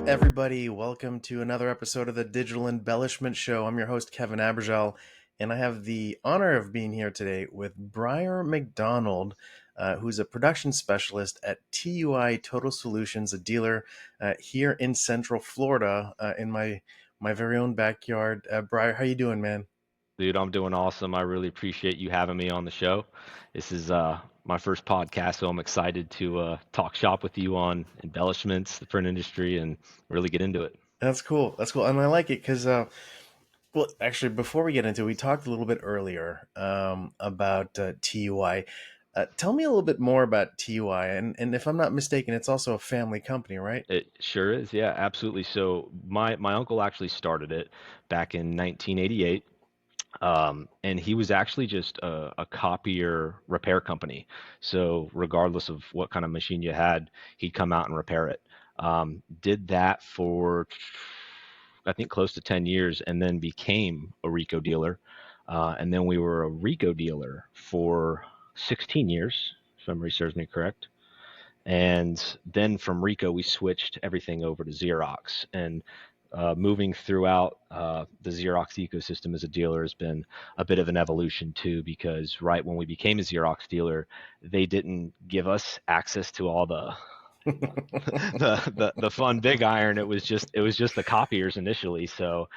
everybody. Welcome to another episode of the Digital Embellishment Show. I'm your host, Kevin Abergel, and I have the honor of being here today with Bryar McDonald, who's a production specialist at TUI Total Solutions, a dealer here in Central Florida, in my very own backyard. Bryar, how you doing, man? Dude, I'm doing awesome. I really appreciate you having me on the show. This is my first podcast, so I'm excited to talk shop with you on embellishments, the print industry, and really get into it. That's cool. That's cool, and I like it because well, actually, before we get into it, we talked a little bit earlier about TUI. Tell me a little bit more about TUI. And if I'm not mistaken, it's also a family company, right? It sure is, yeah, absolutely. So my uncle actually started it back in 1988, and he was actually just a copier repair company. So regardless of what kind of machine you had, he'd come out and repair it. Did that for I think close to 10 years, and then became a Rico dealer. And then we were a Rico dealer for 16 years, if memory serves me correct. And then from Rico, we switched everything over to Xerox. And moving throughout the Xerox ecosystem as a dealer has been a bit of an evolution too, because right when we became a Xerox dealer, they didn't give us access to all the the fun big iron. It was just the copiers initially. So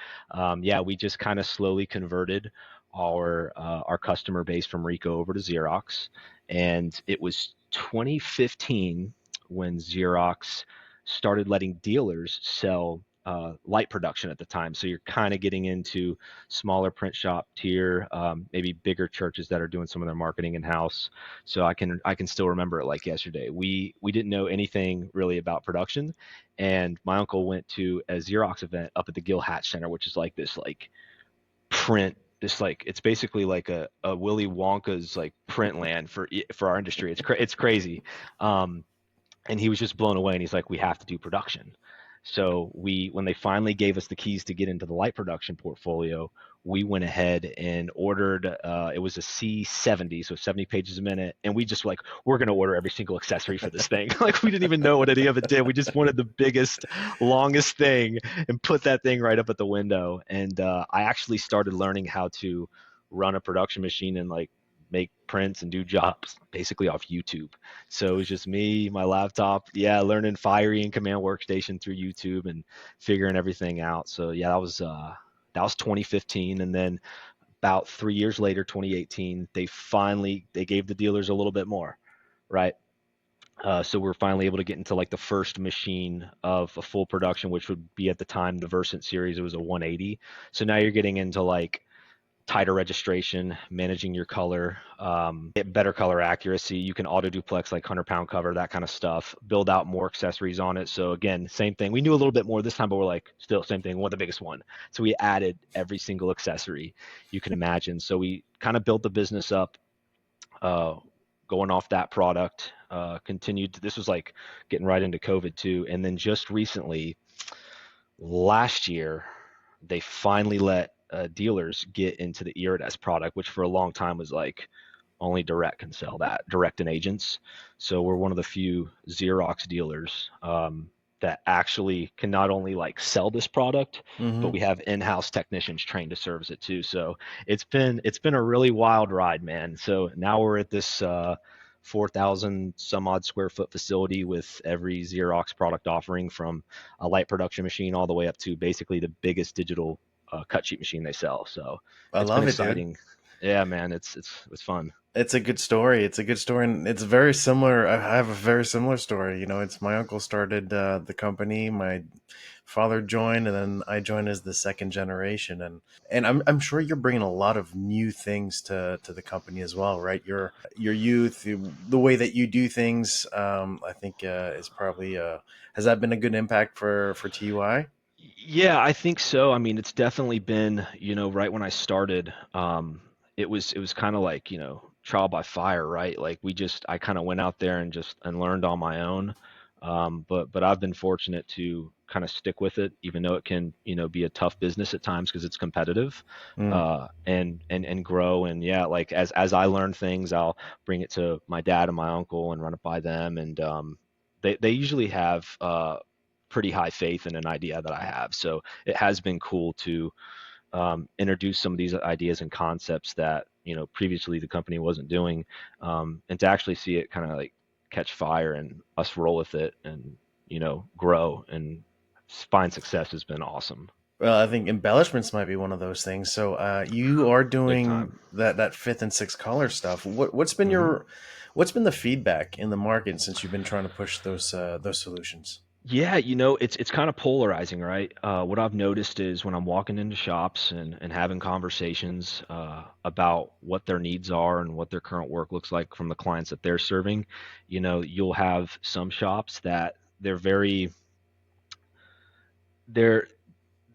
yeah, we just kind of slowly converted our customer base from Rico over to Xerox, and it was 2015 when Xerox started letting dealers sell light production at the time. So you're kind of getting into smaller print shop tier, maybe bigger churches that are doing some of their marketing in house. So I can still remember it like yesterday. We didn't know anything really about production, and my uncle went to a Xerox event up at the Gill Hatch Center, which is like this like print. This like it's basically like a Willy Wonka's like print land for our industry. It's crazy. Um, and he was just blown away, and he's like, we have to do production. So when they finally gave us the keys to get into the light production portfolio, we went ahead and ordered, it was a C70, so 70 pages a minute, and we just like, we're going to order every single accessory for this thing. Like, we didn't even know what any of it did. We just wanted the biggest, longest thing and put that thing right up at the window. And I actually started learning how to run a production machine and like make prints and do jobs basically off YouTube. So it was just me, my laptop, yeah, learning Fiery and Command Workstation through YouTube and figuring everything out. So yeah, that was 2015, and then about 3 years later, 2018, they gave the dealers a little bit more, right? So we're finally able to get into like the first machine of a full production, which would be at the time the Versant series. It was a 180. So now you're getting into like tighter registration, managing your color, get better color accuracy. You can auto duplex like 100-pound cover, that kind of stuff, build out more accessories on it. So again, same thing. We knew a little bit more this time, but we're like, still same thing, one the biggest one. So we added every single accessory you can imagine. So we kind of built the business up, uh, going off that product, this was like getting right into COVID too. And then just recently, last year, they finally let dealers get into the Irides product, which for a long time was like only direct can sell that, direct and agents. So we're one of the few Xerox dealers that actually can not only like sell this product, but Hmm. we have in-house technicians trained to service it too. So it's been a really wild ride, man. So now we're at this 4,000 some odd square foot facility with every Xerox product offering, from a light production machine all the way up to basically the biggest digital cut sheet machine they sell. So I it's been love it, dude. exciting. Yeah, man, it's fun. It's a good story. It's a good story, and it's very similar. I have a very similar story. It's my uncle started the company. My father joined, and then I joined as the second generation. And I'm sure you're bringing a lot of new things to the company as well, right? Your youth, the way that you do things. I think is probably has that been a good impact for TUI? Yeah, I think so. I mean, it's definitely been, right when I started, it was kind of like, trial by fire, right? Like I kind of went out there and just and learned on my own. But I've been fortunate to kind of stick with it, even though it can, be a tough business at times because it's competitive, Mm. and grow. And yeah, like as I learn things, I'll bring it to my dad and my uncle and run it by them. And they usually have pretty high faith in an idea that I have. So it has been cool to introduce some of these ideas and concepts that previously the company wasn't doing, and to actually see it kind of like catch fire and us roll with it and grow and find success has been awesome. Well, I think embellishments might be one of those things. So you are Big time. doing that fifth and sixth color stuff. Hmm. What's been the feedback in the market since you've been trying to push those solutions? Yeah, it's kind of polarizing, right? What I've noticed is when I'm walking into shops and having conversations about what their needs are and what their current work looks like from the clients that they're serving, you'll have some shops that they're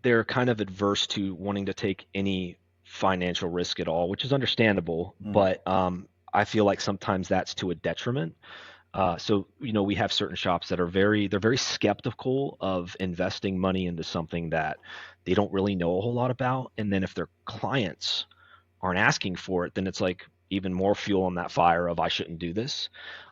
they're kind of adverse to wanting to take any financial risk at all, which is understandable. Mm, But I feel like sometimes that's to a detriment. So we have certain shops that are very skeptical of investing money into something that they don't really know a whole lot about, and then if their clients aren't asking for it, then it's like even more fuel on that fire of I shouldn't do this.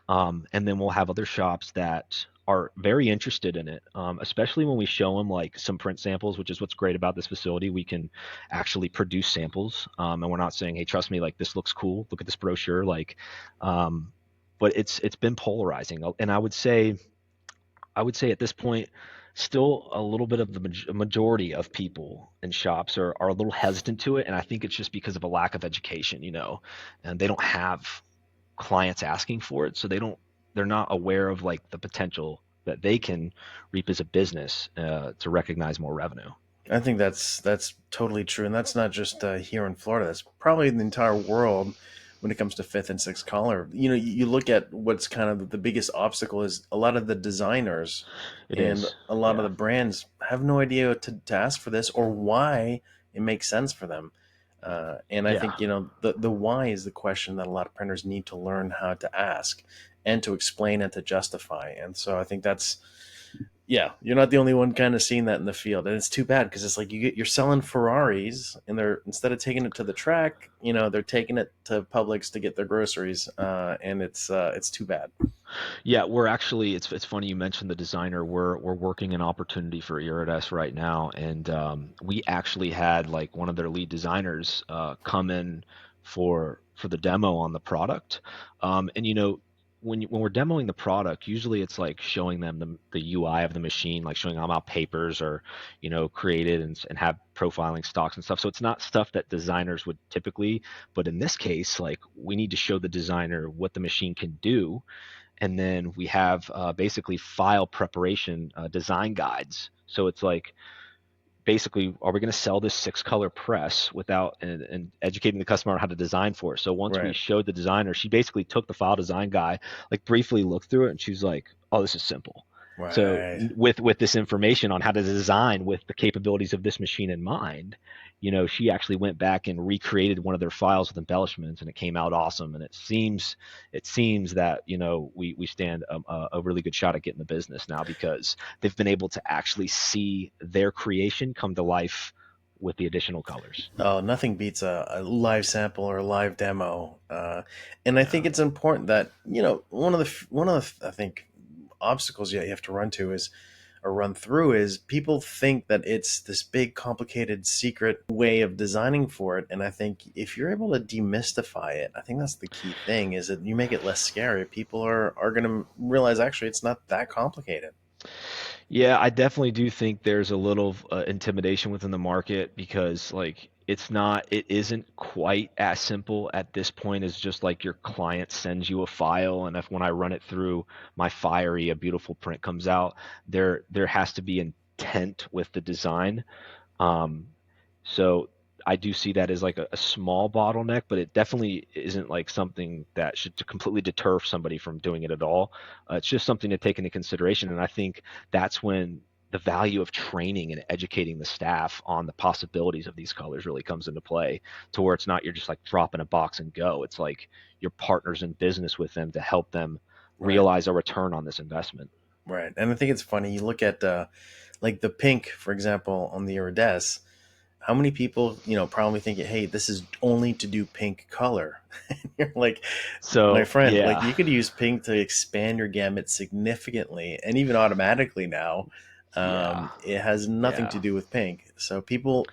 And then we'll have other shops that are very interested in it, especially when we show them like some print samples, which is what's great about this facility. We can actually produce samples, and we're not saying, "Hey, trust me, like this looks cool. Look at this brochure." Um, but it's been polarizing, and I would say at this point, still a little bit of the majority of people in shops are a little hesitant to it, and I think it's just because of a lack of education, and they don't have clients asking for it, so they're not aware of like the potential that they can reap as a business to recognize more revenue. I think that's totally true, and that's not just here in Florida. That's probably in the entire world when it comes to fifth and sixth color. You look at what's kind of the biggest obstacle is a lot of the designers It and is, a lot of yeah, the brands have no idea to ask for this or why it makes sense for them. And I yeah. think the why is the question that a lot of printers need to learn how to ask and to explain and to justify. And so I think that's yeah, you're not the only one kind of seeing that in the field, and it's too bad because it's like you're selling Ferraris, and they're instead of taking it to the track, they're taking it to Publix to get their groceries, and it's too bad. Yeah, we're actually it's funny you mentioned the designer. We're working an opportunity for Irides right now, and we actually had like one of their lead designers come in for the demo on the product. And when we're demoing the product, usually it's like showing them the UI of the machine, like showing them how papers are created and have profiling stocks and stuff. So it's not stuff that designers would typically, but in this case, like we need to show the designer what the machine can do, and then we have basically file preparation design guides. So it's like basically, are we going to sell this six color press without and educating the customer on how to design for it? So once we Right, showed the designer, she basically took the file design guide, like briefly looked through it, and she's like, "Oh, this is simple." So right. with this information on how to design with the capabilities of this machine in mind, she actually went back and recreated one of their files with embellishments, and it came out awesome. And it seems that we stand a really good shot at getting the business now because they've been able to actually see their creation come to life with the additional colors. Oh, nothing beats a live sample or a live demo, and I think Yeah. it's important that one of the I think obstacles you have to run to is or run through is people think that it's this big complicated secret way of designing for it, and I think if you're able to demystify it, I think that's the key thing is that you make it less scary. People are going to realize actually it's not that complicated. Yeah, I definitely do think there's a little intimidation within the market because it isn't quite as simple at this point as just like your client sends you a file, and if when I run it through my Fiery, a beautiful print comes out. There has to be intent with the design. Um, so I do see that as like a small bottleneck, but it definitely isn't like something that should to completely deter somebody from doing it at all. It's just something to take into consideration, and I think that's when the value of training and educating the staff on the possibilities of these colors really comes into play. To where it's not you're just like drop in a box and go. It's like you're partners in business with them to help them Right, realize a return on this investment. right. And I think it's funny you look at like the pink, for example, on the iridescent. How many people, probably think, hey, this is only to do pink color? And you're like, my So friend, like yeah. you could use pink to expand your gamut significantly and even automatically now. Yeah. It has nothing to Yeah. do with pink. So people,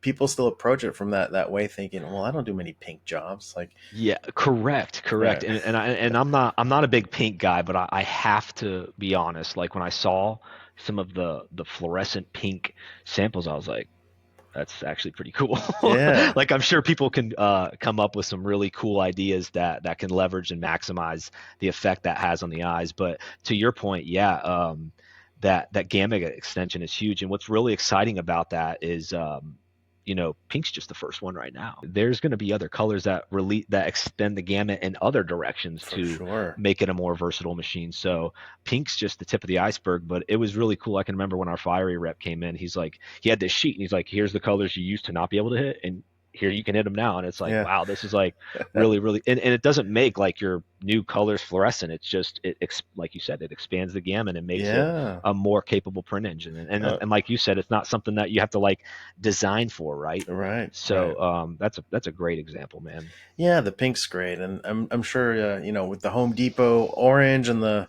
people still approach it from that way, thinking, well, I don't do many pink jobs. Like, Yeah, correct, correct. right, And I'm not a big pink guy, but I have to be honest. Like when I saw some of the fluorescent pink samples, I was like, that's actually pretty cool. yeah, Like I'm sure people can come up with some really cool ideas that can leverage and maximize the effect that has on the eyes. But to your point, yeah, that gamma extension is huge. And what's really exciting about that is pink's just the first one right now. There's going to be other colors that extend the gamut in other directions for to sure. make it a more versatile machine. So pink's just the tip of the iceberg, but it was really cool. I can remember when our fiery rep came in, he's like, he had this sheet and he's like, here's the colors you used to not be able to hit, and here you can hit them now. And it's like, Yeah, wow, this is like really, really, and it doesn't make like your new colors fluorescent. It's just, like you said, it expands the gamut and makes it yeah, a more capable print engine. uh, And like you said, it's not something that you have to like design for, right? right, right. So that's a great example, man. Yeah, the pink's great, and I'm sure with the Home Depot orange and the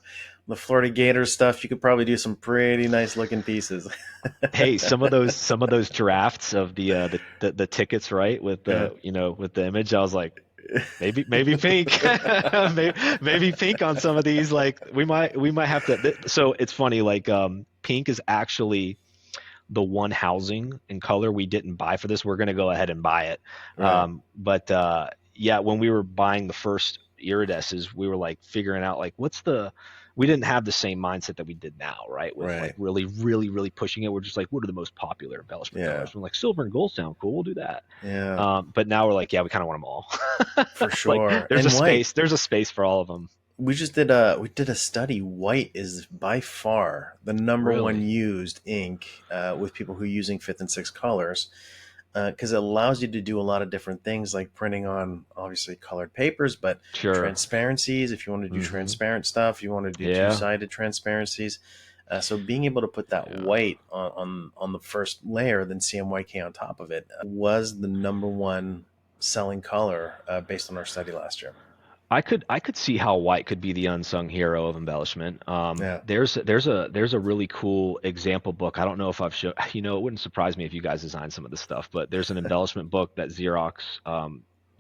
Florida Gators stuff, you could probably do some pretty nice looking pieces. Hey, some of those drafts of the tickets, right, with Yeah, with the image, I was like, maybe pink, maybe pink on some of these. Like we might have to. So it's funny, like pink is actually the one housing and color we didn't buy for this. We're going to go ahead and buy it. right, But yeah, when we were buying the first irideses, we were like figuring out like we didn't have the same mindset that we did now, right? With like right. really, really, really pushing it. We're just like, what are the most popular embellishment Yeah, colors? We're like, silver and gold sound cool. We'll do that. yeah, But now we're like, yeah, we kind of want them all. for Like sure. there's a And white, space. There's a space for all of them. we did a study. White is by far the number one Really? used ink with people who are using fifth and sixth colors, because it allows you to do a lot of different things like printing on obviously colored papers, but Sure. transparencies. If you want to do Hmm. transparent stuff, you want to do two Yeah. sided transparencies. So being able to put that Yeah. white on the first layer, then CMYK on top of it, was the number one selling color based on our study last year. I could see how white could be the unsung hero of embellishment. Yeah, There's a really cool example book. I don't know if I've shown. It wouldn't surprise me if you guys design some of this stuff, but there's an embellishment book that Xerox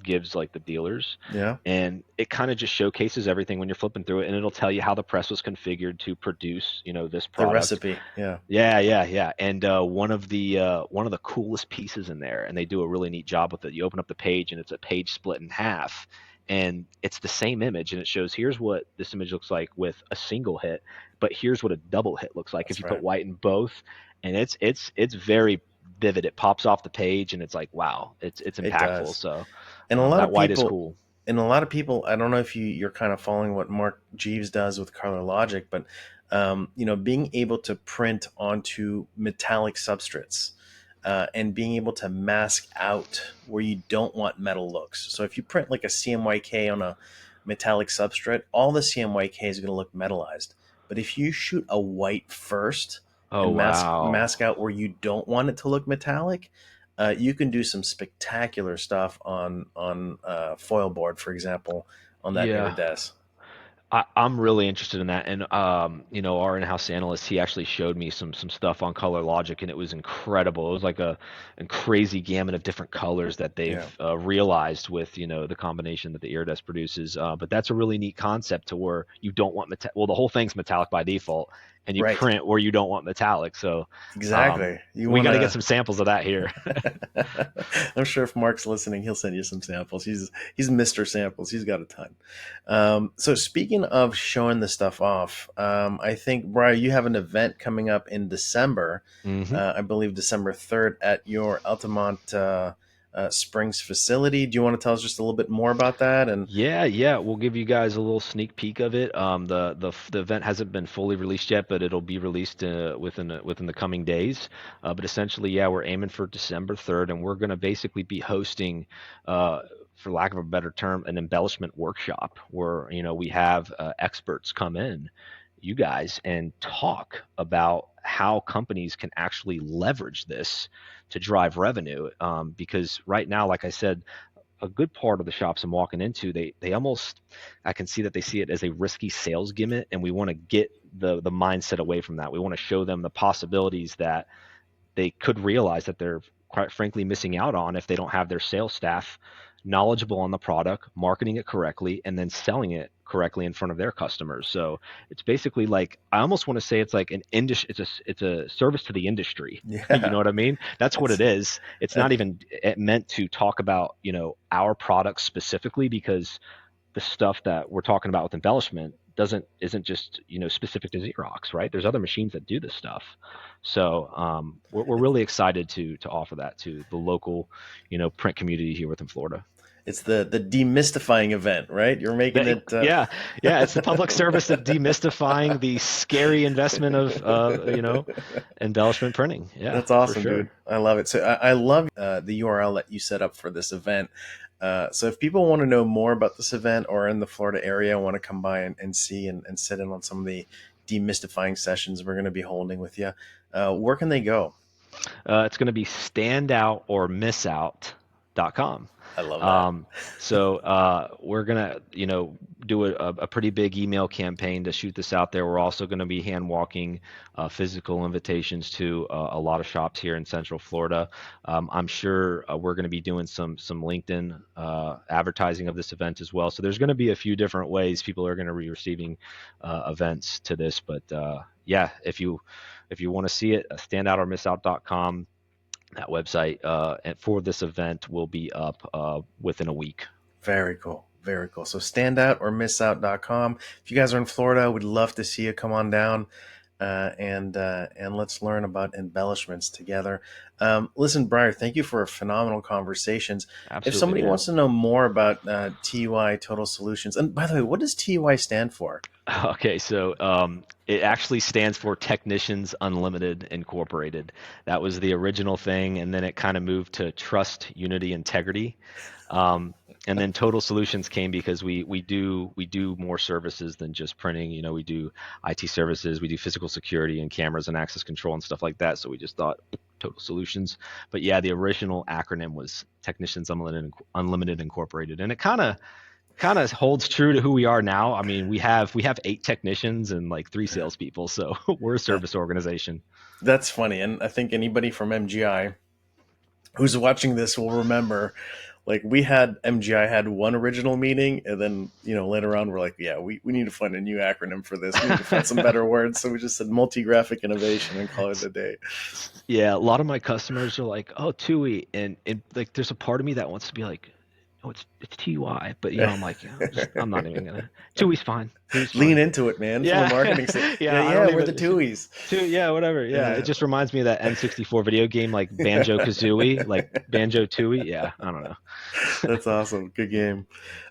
gives like the dealers, yeah, and it kind of just showcases everything when you're flipping through it, and it'll tell you how the press was configured to produce this the product. recipe. Yeah, Yeah, yeah, yeah. And one of the coolest pieces in there, and they do a really neat job with it. You open up the page, and it's a page split in half, and it's the same image, and it shows here's what this image looks like with a single hit, but here's what a double hit looks like if that's you put right. white in both, and it's very vivid. It pops off the page, and it's like wow, it's It impactful. does. So And a lot that of white is people, cool. I don't know if you're kind of following what Mark Jeeves does with Color Logic, but being able to print onto metallic substrates, and being able to mask out where you don't want metal looks. So if you print like a CMYK on a metallic substrate, all the CMYK is going to look metallized. But if you shoot a white first Oh and wow. mask out where you don't want it to look metallic, you can do some spectacular stuff on foil board, for example, on that Yeah. iridescent. I'm really interested in that, and our in-house analyst, he actually showed me some stuff on Color Logic, and it was incredible. It was like a crazy gamut of different colors that they've Yeah, realized with the combination that the Iridescent produces. But that's a really neat concept to where you don't want well, the whole thing's metallic by default, and you right. print where you don't want metallic. So Exactly. You we want got to get to. some samples of that here. I'm sure if Mark's listening, he'll send you some samples. He's Mr. Samples. He's got a ton. So speaking of showing the stuff off, I think Brian, you have an event coming up in December. Hmm. I believe December 3rd at your Altamont Springs facility. Do you want to tell us just a little bit more about that? And Yeah, yeah, we'll give you guys a little sneak peek of it. The event hasn't been fully released yet, but it'll be released within the coming days. But essentially, yeah, we're aiming for December 3rd, and we're going to basically be hosting, uh, for lack of a better term, an embellishment workshop where we have experts come in, you guys, and talk about how companies can actually leverage this to drive revenue. Because right now, like I said, a good part of the shops I'm walking into, they almost, I can see that they see it as a risky sales gimmick, and we want to get the mindset away from that. We want to show them the possibilities that they could realize that they're quite frankly missing out on if they don't have their sales staff knowledgeable on the product, marketing it correctly, and then selling it correctly in front of their customers. So it's basically like, I almost want to say it's like an industry. It's a service to the industry. You know Yeah, what I mean? That's what it's it is. It's uh, not even meant to talk about, our products specifically, because the stuff that we're talking about with embellishment isn't just specific to Xerox, right? There's other machines that do this stuff. So we're really excited to offer that to the local print community here within Florida. it's the demystifying event, right? You're making it. Yeah, yeah, it's the public service of demystifying the scary investment of embellishment printing. Yeah, That's for awesome, dude. sure. I love it. So I love the URL that you set up for this event. So if people want to know more about this event or in the Florida area, want to come by and see and sit in on some of the demystifying sessions we're going to be holding with you, where can they go? It's going to be standout.or missout.com. I love that. Um, we're gonna, do a pretty big email campaign to shoot this out there. We're also going to be hand walking physical invitations to a lot of shops here in Central Florida. I'm sure we're going to be doing some LinkedIn advertising of this event as well. So there's going to be a few different ways people are going to be receiving events to this. But yeah, if you want to see it, standoutormissout.com. That website and for this event will be up within a week. Very cool. Very cool. So standoutormissout.com. If you guys are in Florida, we'd love to see you. Come on down and let's learn about embellishments together. Listen, Bryar, thank you for phenomenal conversations. If Absolutely, somebody man. wants to know more about TUI Total Solutions, and by the way, what does TUI stand for? Okay, so it actually stands for Technicians Unlimited Incorporated. That was the original thing, and then it kind of moved to Trust, Unity, Integrity. And then Total Solutions came because we do more services than just printing. We do IT services, we do physical security and cameras and access control and stuff like that. So we just thought Total Solutions. But yeah, the original acronym was Technicians Unlimited Incorporated, and it kind of holds true to who we are now. I mean, we have 8 technicians and like 3 salespeople, so we're a Uh, service organization. that's funny. And I think anybody from MGI who's watching this will remember, like, we had MGI had one original meeting, and then later on we're like, yeah, we need to find a new acronym for this. We need to find some better words. So we just said multi-graphic innovation and call it a day. Yeah, a lot of my customers are like, "Oh, TUI," and like, there's a part of me that wants to be like, "Oh, it's TUI," but I'm like, "Yeah, I'm not even gonna. TUI's fine. TUI's Lean fine. into it, man. From a Yeah, marketing yeah, yeah. I yeah, don't we're the even. Tuies. Yeah, whatever. Yeah, it Yeah. just reminds me of that N64 video game, like Banjo Kazooie, like Banjo Tooie. Yeah, I don't know. That's awesome. Good game.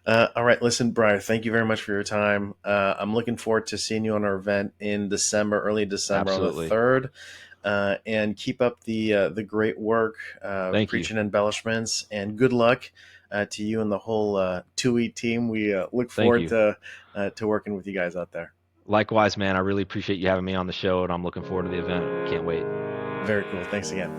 All right, listen, Brian, thank you very much for your time. I'm looking forward to seeing you on our event in December, early December on the Absolutely. 3rd. And keep up the great work, Thank you. preaching embellishments, and good luck to you and the whole TUI team. We look Thank forward you. to working with you guys out there. Likewise, man. I really appreciate you having me on the show, and I'm looking forward to the event. Can't wait. Very cool. Thanks again.